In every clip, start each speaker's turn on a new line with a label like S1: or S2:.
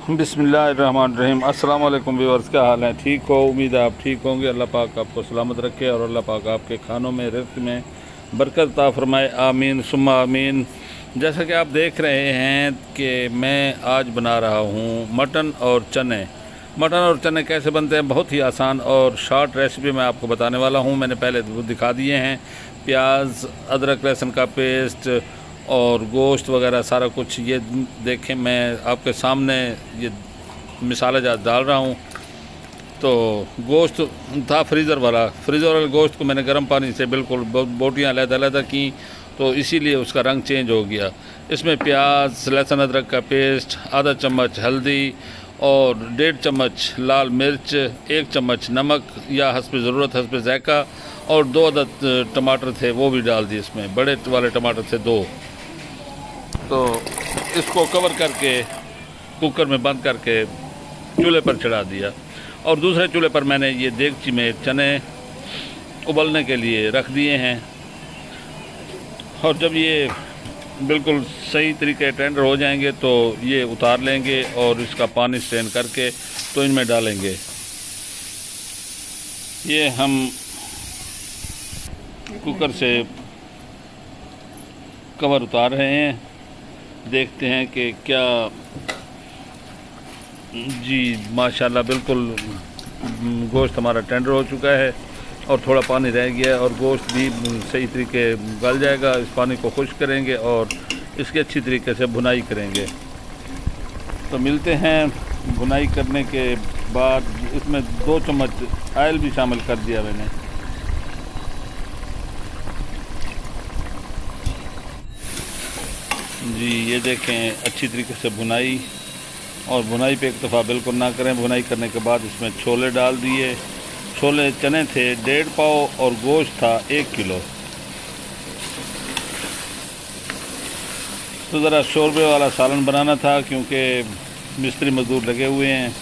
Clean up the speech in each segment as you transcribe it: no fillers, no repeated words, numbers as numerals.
S1: बिस्मिल्लाहिर्रहमानिर्रहीम। अस्सलाम वालेकुम व्यूअर्स, क्या हाल है? ठीक हो? उम्मीद है आप ठीक होंगे। अल्लाह पाक आपको सलामत रखे और अल्लाह पाक आपके खानों में, रिज़्क़ में बरकत अता फरमाए। आमीन सुम्मा आमीन। जैसा कि आप देख रहे हैं कि मैं आज बना रहा हूँ मटन और चने। मटन और चने कैसे बनते हैं, बहुत ही आसान और शॉर्ट रेसिपी मैं आपको बताने वाला हूँ। मैंने पहले वो दिखा दिए हैं, प्याज, अदरक, लहसुन का पेस्ट और गोश्त वगैरह सारा कुछ। ये देखें, मैं आपके सामने ये मिसाला जात डाल रहा हूँ। तो गोश्त था फ्रीज़र वाला गोश्त को मैंने गर्म पानी से बिल्कुल बोटियाँ अलग-अलग की, तो इसीलिए उसका रंग चेंज हो गया। इसमें प्याज, लहसुन, अदरक का पेस्ट, आधा चम्मच हल्दी और 1.5 चम्मच लाल मिर्च, 1 चम्मच नमक या हस्ब ज़रूरत, हस्ब ज़ायक़ा, और 2 अदद टमाटर थे वो भी डाल दिए। इसमें बड़े वाले टमाटर थे 2। तो इसको कवर करके कुकर में बंद करके चूल्हे पर चढ़ा दिया और दूसरे चूल्हे पर मैंने ये देगची में चने उबलने के लिए रख दिए हैं। और जब ये बिल्कुल सही तरीके टेंडर हो जाएंगे तो ये उतार लेंगे और इसका पानी स्ट्रेन करके तो इनमें डालेंगे। ये हम कुकर से कवर उतार रहे हैं, देखते हैं कि क्या। जी माशाल्लाह, बिल्कुल गोश्त हमारा टेंडर हो चुका है और थोड़ा पानी रह गया है और गोश्त भी सही तरीके गल जाएगा। इस पानी को खुश्क करेंगे और इसकी अच्छी तरीके से भुनाई करेंगे। तो मिलते हैं भुनाई करने के बाद। इसमें 2 चम्मच ऑयल भी शामिल कर दिया मैंने। जी ये देखें, अच्छी तरीके से भुनाई, और भुनाई पे एक दफ़ा बिल्कुल ना करें। भुनाई करने के बाद इसमें छोले डाल दिए। छोले चने थे 1.5 पाव और गोश्त था 1 किलो। तो ज़रा शोरबे वाला सालन बनाना था क्योंकि मिस्त्री मज़दूर लगे हुए हैं,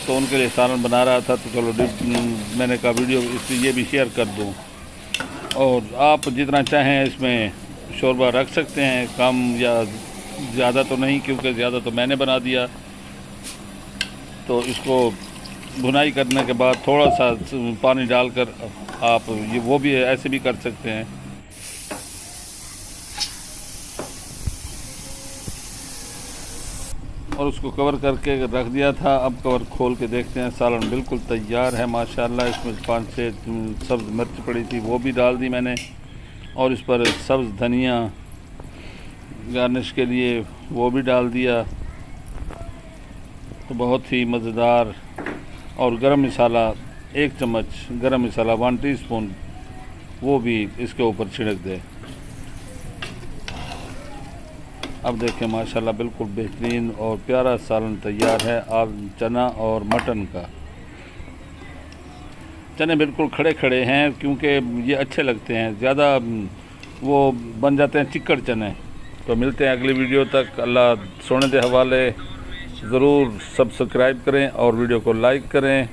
S1: तो उनके लिए सालन बना रहा था। तो चलो मैंने कहा वीडियो इसलिए ये भी शेयर कर दूँ। और आप जितना चाहें इसमें शोरबा रख सकते हैं, कम या ज़्यादा तो नहीं, क्योंकि ज़्यादा तो मैंने बना दिया। तो इसको भुनाई करने के बाद थोड़ा सा पानी डालकर आप ये वो भी ऐसे भी कर सकते हैं। और उसको कवर करके रख दिया था। अब कवर खोल के देखते हैं, सालन बिल्कुल तैयार है माशाल्लाह। इसमें 5-6 सब्ज़ मिर्च पड़ी थी वो भी डाल दी मैंने, और इस पर सब्ज़ धनिया गार्निश के लिए वो भी डाल दिया। तो बहुत ही मज़ेदार। और गरम मसाला 1 चम्मच, गरम मसाला 1 टीस्पून वो भी इसके ऊपर छिड़क दे। अब देखें माशाल्लाह बिल्कुल बेहतरीन और प्यारा सालन तैयार है। आप चना और मटन का। चने बिल्कुल खड़े खड़े हैं क्योंकि ये अच्छे लगते हैं, ज़्यादा वो बन जाते हैं चिक्कड़ चने। तो मिलते हैं अगली वीडियो तक। अल्लाह सोने दे हवाले। ज़रूर सब्सक्राइब करें और वीडियो को लाइक करें।